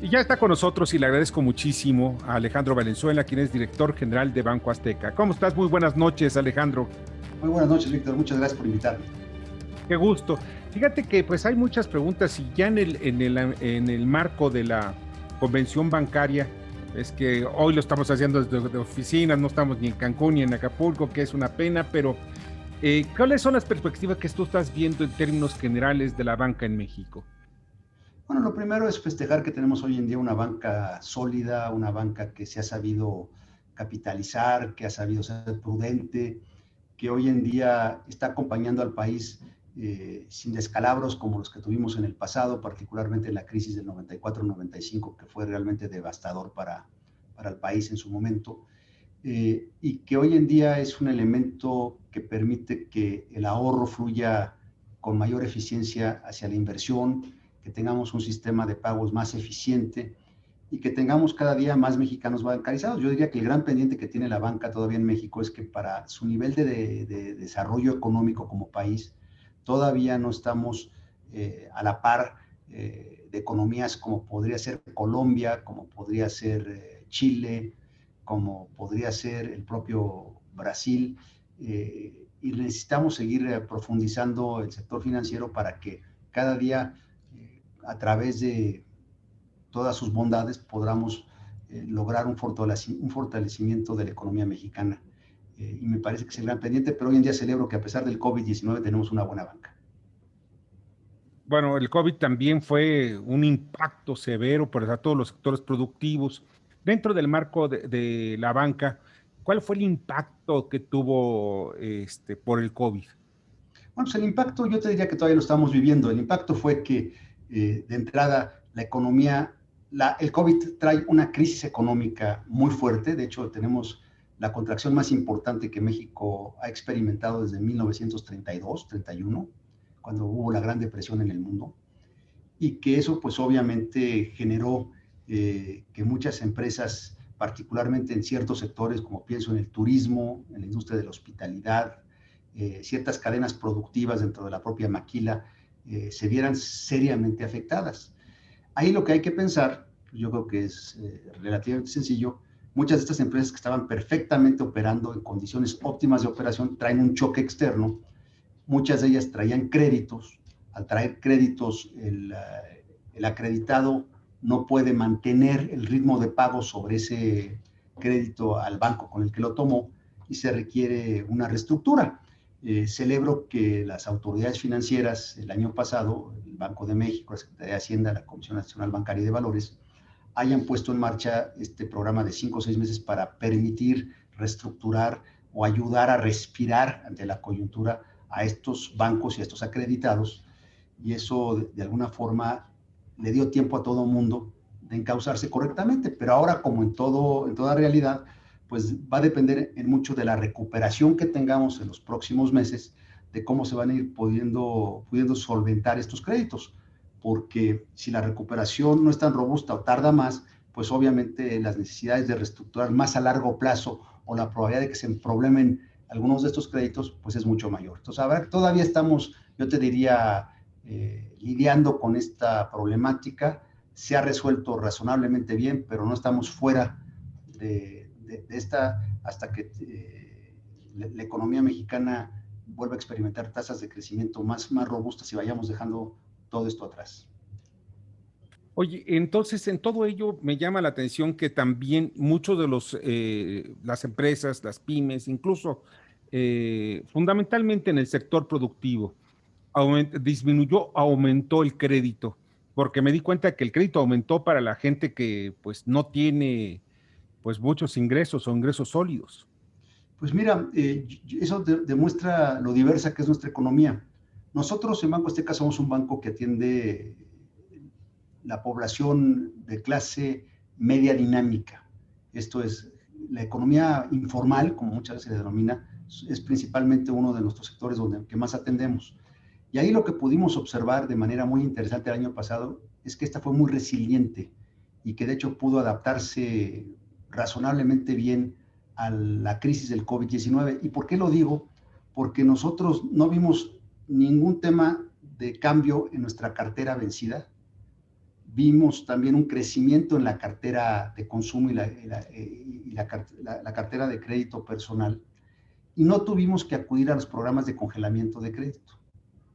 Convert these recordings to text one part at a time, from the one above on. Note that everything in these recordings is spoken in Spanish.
Y ya está con nosotros y le agradezco muchísimo a Alejandro Valenzuela, quien es director general de Banco Azteca. ¿Cómo estás? Muy buenas noches, Alejandro. Muy buenas noches, Víctor. Muchas gracias por invitarme. Qué gusto. Fíjate que pues hay muchas preguntas y ya en el marco de la convención bancaria, es que hoy lo estamos haciendo desde de oficinas, no estamos ni en Cancún ni en Acapulco, que es una pena, pero ¿cuáles son las perspectivas que tú estás viendo en términos generales de la banca en México? Bueno, lo primero es festejar que tenemos hoy en día una banca sólida, una banca que se ha sabido capitalizar, que ha sabido ser prudente, que hoy en día está acompañando al país sin descalabros como los que tuvimos en el pasado, particularmente en la crisis del 94-95, que fue realmente devastador para el país en su momento, y que hoy en día es un elemento que permite que el ahorro fluya con mayor eficiencia hacia la inversión, que tengamos un sistema de pagos más eficiente y que tengamos cada día más mexicanos bancarizados. Yo diría que el gran pendiente que tiene la banca todavía en México es que para su nivel de desarrollo económico como país, todavía no estamos a la par de economías como podría ser Colombia, como podría ser Chile, como podría ser el propio Brasil, y necesitamos seguir profundizando el sector financiero para que cada día, a través de todas sus bondades, podamos lograr un fortalecimiento de la economía mexicana. Y me parece que es el gran pendiente, pero hoy en día celebro que a pesar del COVID-19 tenemos una buena banca. Bueno, el COVID también fue un impacto severo para todos los sectores productivos. Dentro del marco de la banca, ¿cuál fue el impacto que tuvo por el COVID? Bueno, pues el impacto yo te diría que todavía lo estamos viviendo. El impacto fue que de entrada la economía, el COVID trae una crisis económica muy fuerte. De hecho, tenemos la contracción más importante que México ha experimentado desde 1932, 31, cuando hubo la Gran Depresión en el mundo. Y que eso pues obviamente generó que muchas empresas, particularmente en ciertos sectores, como pienso en el turismo, en la industria de la hospitalidad, ciertas cadenas productivas dentro de la propia maquila, se vieran seriamente afectadas. Ahí lo que hay que pensar, yo creo que es relativamente sencillo. Muchas de estas empresas que estaban perfectamente operando en condiciones óptimas de operación traen un choque externo. Muchas de ellas traían créditos. Al traer créditos, el acreditado no puede mantener el ritmo de pago sobre ese crédito al banco con el que lo tomó y se requiere una reestructura. Celebro que las autoridades financieras el año pasado, el Banco de México, la Secretaría de Hacienda, la Comisión Nacional Bancaria y de Valores, hayan puesto en marcha este programa de 5 o 6 meses para permitir reestructurar o ayudar a respirar ante la coyuntura a estos bancos y a estos acreditados, y eso de alguna forma le dio tiempo a todo mundo de encauzarse correctamente, pero ahora como en toda realidad, pues va a depender en mucho de la recuperación que tengamos en los próximos meses, de cómo se van a ir pudiendo solventar estos créditos, porque si la recuperación no es tan robusta o tarda más, pues obviamente las necesidades de reestructurar más a largo plazo o la probabilidad de que se problemen algunos de estos créditos, pues es mucho mayor. Entonces, a ver, todavía estamos, yo te diría, lidiando con esta problemática. Se ha resuelto razonablemente bien, pero no estamos fuera de esta hasta que la economía mexicana vuelva a experimentar tasas de crecimiento más robustas y vayamos dejando todo esto atrás. Oye, entonces en todo ello me llama la atención que también muchos de las empresas, las pymes, incluso fundamentalmente en el sector productivo, aumentó el crédito, porque me di cuenta que el crédito aumentó para la gente que pues no tiene pues muchos ingresos o ingresos sólidos. Pues mira, eso demuestra lo diversa que es nuestra economía. Nosotros en Banco Azteca somos un banco que atiende la población de clase media dinámica. Esto es, la economía informal, como muchas veces se le denomina, es principalmente uno de nuestros sectores que más atendemos. Y ahí lo que pudimos observar de manera muy interesante el año pasado es que esta fue muy resiliente y que de hecho pudo adaptarse razonablemente bien a la crisis del COVID-19. ¿Y por qué lo digo? Porque nosotros no vimos ningún tema de cambio en nuestra cartera vencida. Vimos también un crecimiento en la cartera de consumo y la cartera de crédito personal, y no tuvimos que acudir a los programas de congelamiento de crédito.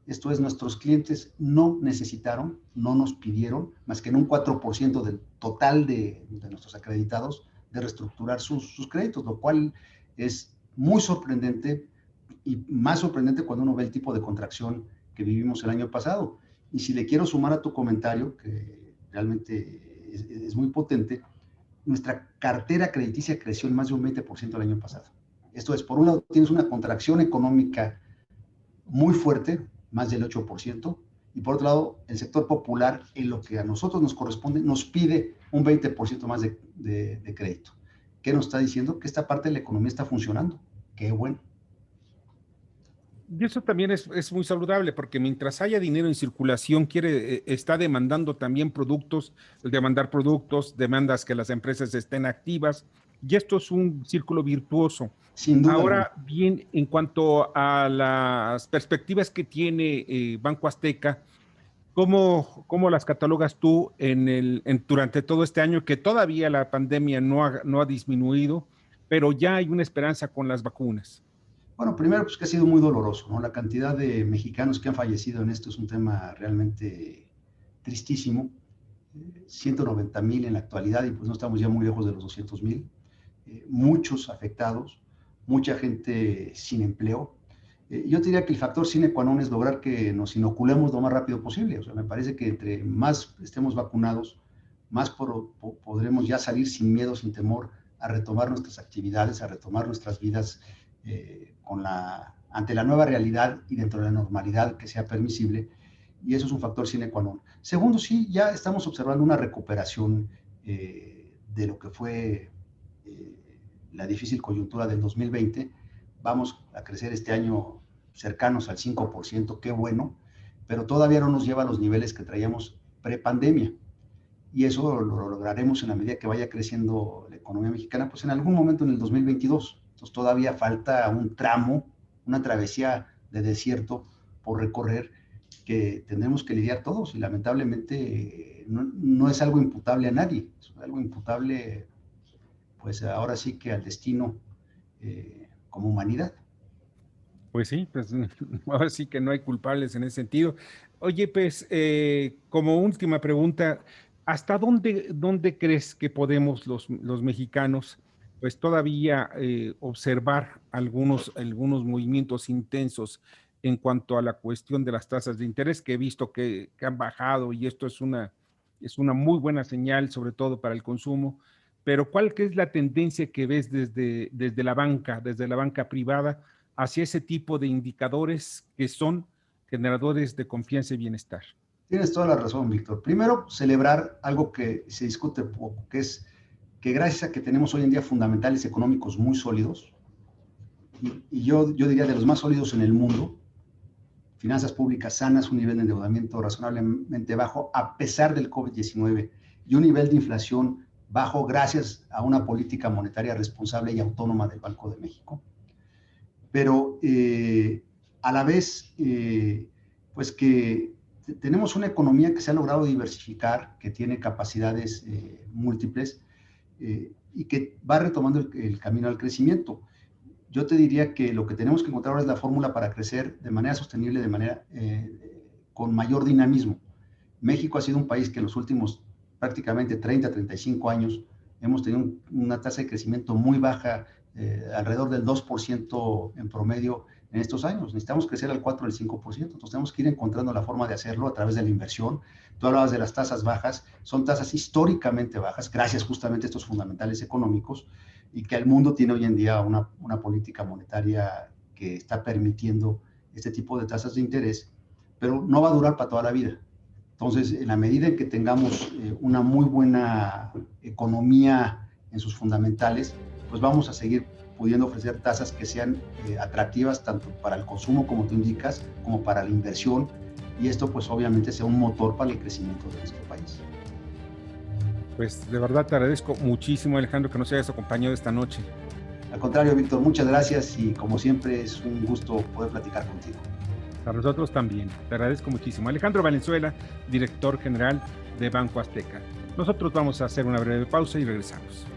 Esto es, nuestros clientes no necesitaron, no nos pidieron, más que en un 4% del total de nuestros acreditados, de reestructurar sus créditos, lo cual es muy sorprendente, y más sorprendente cuando uno ve el tipo de contracción que vivimos el año pasado. Y si le quiero sumar a tu comentario, que realmente es muy potente, nuestra cartera crediticia creció en más de un 20% el año pasado. Esto es, por un lado, tienes una contracción económica muy fuerte, más del 8%, y por otro lado, el sector popular, en lo que a nosotros nos corresponde, nos pide un 20% más de crédito. ¿Qué nos está diciendo? Que esta parte de la economía está funcionando. Qué bueno. Y eso también es muy saludable, porque mientras haya dinero en circulación, está demandando también productos, demandar productos, demandas que las empresas estén activas, y esto es un círculo virtuoso. Sin duda alguna. Ahora bien, en cuanto a las perspectivas que tiene Banco Azteca, ¿cómo las catalogas tú durante todo este año, que todavía la pandemia no ha disminuido, pero ya hay una esperanza con las vacunas? Bueno, primero, pues que ha sido muy doloroso, ¿no? La cantidad de mexicanos que han fallecido en esto es un tema realmente tristísimo. 190,000 en la actualidad, y pues no estamos ya muy lejos de los 200,000. Muchos afectados, mucha gente sin empleo. Yo diría que el factor sine qua non es lograr que nos inoculemos lo más rápido posible. O sea, me parece que entre más estemos vacunados, más podremos ya salir sin miedo, sin temor, a retomar nuestras actividades, a retomar nuestras vidas ante la nueva realidad y dentro de la normalidad que sea permisible, y eso es un factor sine qua non. Segundo, sí, ya estamos observando una recuperación de lo que fue la difícil coyuntura del 2020. Vamos a crecer este año cercanos al 5%, qué bueno, pero todavía no nos lleva a los niveles que traíamos pre-pandemia, y eso lo lograremos en la medida que vaya creciendo la economía mexicana, pues en algún momento en el 2022. Entonces todavía falta un tramo, una travesía de desierto por recorrer, que tendremos que lidiar todos, y lamentablemente no es algo imputable a nadie, es algo imputable, pues ahora sí que al destino como humanidad. Pues sí, pues ahora sí que no hay culpables en ese sentido. Oye, pues como última pregunta, ¿hasta dónde crees que podemos los mexicanos pues todavía observar algunos movimientos intensos en cuanto a la cuestión de las tasas de interés, que he visto que han bajado, y esto es una muy buena señal, sobre todo para el consumo? Pero ¿qué es la tendencia que ves desde la banca privada, hacia ese tipo de indicadores que son generadores de confianza y bienestar? Tienes toda la razón, Víctor. Primero, celebrar algo que se discute poco, que es que gracias a que tenemos hoy en día fundamentales económicos muy sólidos, y yo diría de los más sólidos en el mundo, finanzas públicas sanas, un nivel de endeudamiento razonablemente bajo a pesar del COVID-19, y un nivel de inflación bajo gracias a una política monetaria responsable y autónoma del Banco de México. Pero a la vez, pues que tenemos una economía que se ha logrado diversificar, que tiene capacidades múltiples, y que va retomando el camino al crecimiento. Yo te diría que lo que tenemos que encontrar ahora es la fórmula para crecer de manera sostenible, con mayor dinamismo. México ha sido un país que en los últimos prácticamente 30, 35 años hemos tenido una tasa de crecimiento muy baja, alrededor del 2% en promedio en estos años. Necesitamos crecer al 4 o al 5%, entonces tenemos que ir encontrando la forma de hacerlo a través de la inversión. Tú hablabas de las tasas bajas, son tasas históricamente bajas, gracias justamente a estos fundamentales económicos, y que el mundo tiene hoy en día una política monetaria que está permitiendo este tipo de tasas de interés, pero no va a durar para toda la vida. Entonces, en la medida en que tengamos una muy buena economía en sus fundamentales, pues vamos a seguir pudiendo ofrecer tasas que sean atractivas tanto para el consumo, como tú indicas, como para la inversión, y esto pues obviamente sea un motor para el crecimiento de nuestro país. Pues de verdad te agradezco muchísimo, Alejandro, que nos hayas acompañado esta noche. Al contrario, Víctor, muchas gracias, y como siempre es un gusto poder platicar contigo. Para nosotros también. Te agradezco muchísimo. Alejandro Valenzuela, director general de Banco Azteca. Nosotros vamos a hacer una breve pausa y regresamos.